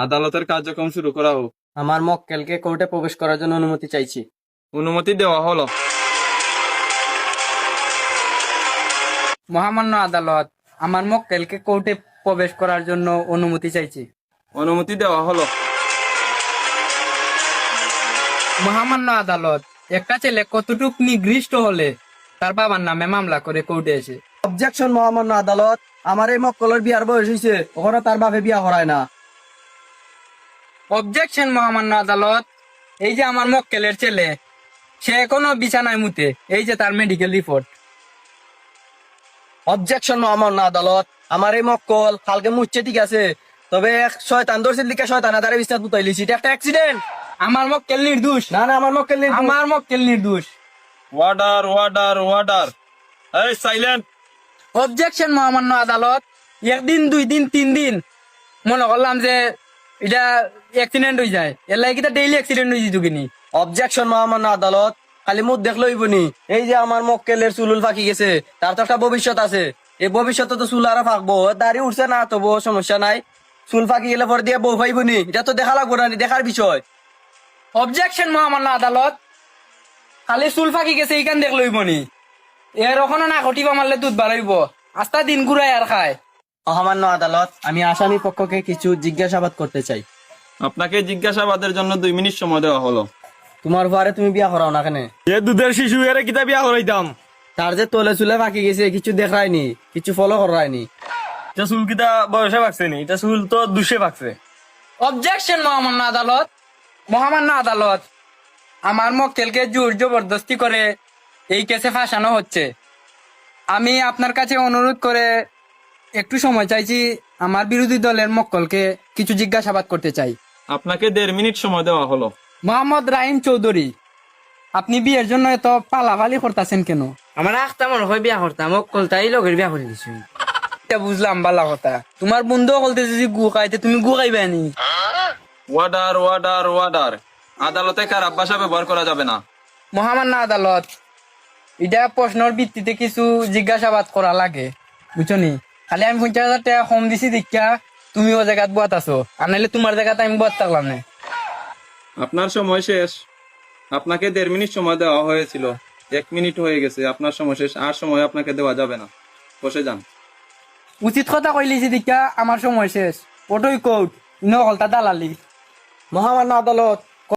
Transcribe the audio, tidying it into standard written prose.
আদালতের কার্যক্রম শুরু করা হোক। আমার মক্কেলকে কোর্টে প্রবেশ করার জন্য অনুমতি চাইছি। অনুমতি দেওয়া হলো। মহামান্য আদালত, আমার মক্কেলকে কোর্টে প্রবেশ করার জন্য অনুমতি চাইছি। অনুমতি দেওয়া হলো। মহামান্য আদালত, একটা ছেলে কতটুক নিগৃষ্ট হলে তার বাবার নামে মামলা করে কোর্টে এসে। অবজেকশন মহামান্য আদালত, আমার এই মক্কলের বিয়ার বয়স হয়েছে, ওখানে তার বাপে বিয়া করায় না। অবজেকশন মহামান্য আদালত, এই যে আমার মক্কেলের ছেলে, সে এখনো বিছানায় মুতে, এই যে তার মেডিকেল রিপোর্ট। অবজেকশন মহামান্য আদালত, আমার এই মক্কল কালকে মুচ্ছে ঠিক আছে, তবে এক শয়তান ধরছিল দিকে শয়তান আদারে বিস্তার পুতাইলিছি, এটা একটা অ্যাক্সিডেন্ট। আমার মক্কেল নির্দোষ। না না, আমার মক্কেল নেই। আমার মক্কেল নির্দোষ। ওয়ার্ডার ওয়ার্ডার ওয়ার্ডার, এই সাইলেন্ট। অবজেকশন মহামান্য আদালত, একদিন 2 দিন 3 দিন মনে করলাম যে এটা অ্যাক্সিডেন্ট হয়ে যায়, এর লাগে এটা ডেইলি অ্যাক্সিডেন্ট হয়ে যেত কিনি। অবজেকশন মহামান্য আদালত, খালি মুখ দেখলো হইবনি। এই যে আমার মক্কেলের চুলুল ফাঁকি গেছে, তার তো একটা ভবিষ্যৎ আছে। এই ভবিষ্যতে তো চুল আরো ফাঁকবো, দাড়ি উঠছে না তবু সমস্যা নাই। চুল ফাঁকি গেলে পর দিয়ে বউ ফাইবনি, এটা তো দেখা লাগবো না, দেখার বিষয়। অবজেকশন মহামান্য আদালত, খালি চুল ফাঁকি গেছে এইখান দেখলো হইবনি, এর ওখানে না ঘটিবা মারলে দুধ বাড়াইব, আস্তা দিন ঘুরাই আর খায়। মহামান্য আদালত, আমি আসামি পক্ষকে কিছু জিজ্ঞাসাবাদ করতে চাই। আপনাকে জিজ্ঞাসাবাদের জন্য 2 মিনিট সময় দেওয়া হলো। তোমার ঘরে তুমি বিয়া করাও না কেন? এ দুধের শিশু এর কিতা বিয়া করাইতাম। তার যে তলে চুলে ফাঁকি গেছে, কিছু দেখায়নি, কিছু ফলো করায়নি। এটা চুল কিতা বয়সে পাকছে নি, এটা চুল তো দুষে পাকছে। অবজেকশন মহামান্য আদালত, মহামান্য আদালত, আমার মক্কেলকে জোর জবরদস্তি করে এই কেসে ফাঁসানো হচ্ছে। আমি আপনার কাছে অনুরোধ করে একটু সময় চাইছি, আমার বিরোধী দলের মক্কেলকে কিছু জিজ্ঞাসাবাদ করতে চাই। আপনাকে 1.5 মিনিট সময় দেওয়া হলো। মোহাম্মদ রাহিম চৌধুরী, আপনি বিয়ের জন্য এত পালাপালি করতেছেন কেন? আমার আখটা মনে হয় বিয়া করতাম, কলতাই লগের বিয়া করে দিছি। এটা বুঝলাম বালা কথা, তোমার বন্ধু বলতে যদি গু খাইতে তুমি গু খাইবে নি? ওয়ার্ডার ওয়ার্ডার ওয়ার্ডার, আদালতে খারাপ ভাষা ব্যবহার করা যাবে না। মহামান্য আদালত, এটা প্রশ্নের ভিত্তিতে কিছু জিজ্ঞাসাবাদ করা লাগে, বুঝছনি? খালি আমি 50,000 টাকা কম দিছি দীক্ষা তুমি ও জায়গাত বয়াত আছো, আর নাহলে তোমার জায়গাতে আমি বয়াত থাকলাম না। আপনার সময় শেষ। আপনাকে 1.5 মিনিট সময় দেওয়া হয়েছিল, 1 মিনিট হয়ে গেছে। আপনার সময় শেষ, আর সময় আপনাকে দেওয়া যাবে না। বসে যান। উচিত কথা কইলিছি দীক্ষা আমার সময় শেষ। ওটাই কোর্ট, ইনো হলতা দালালি। মহামান্য আদালত,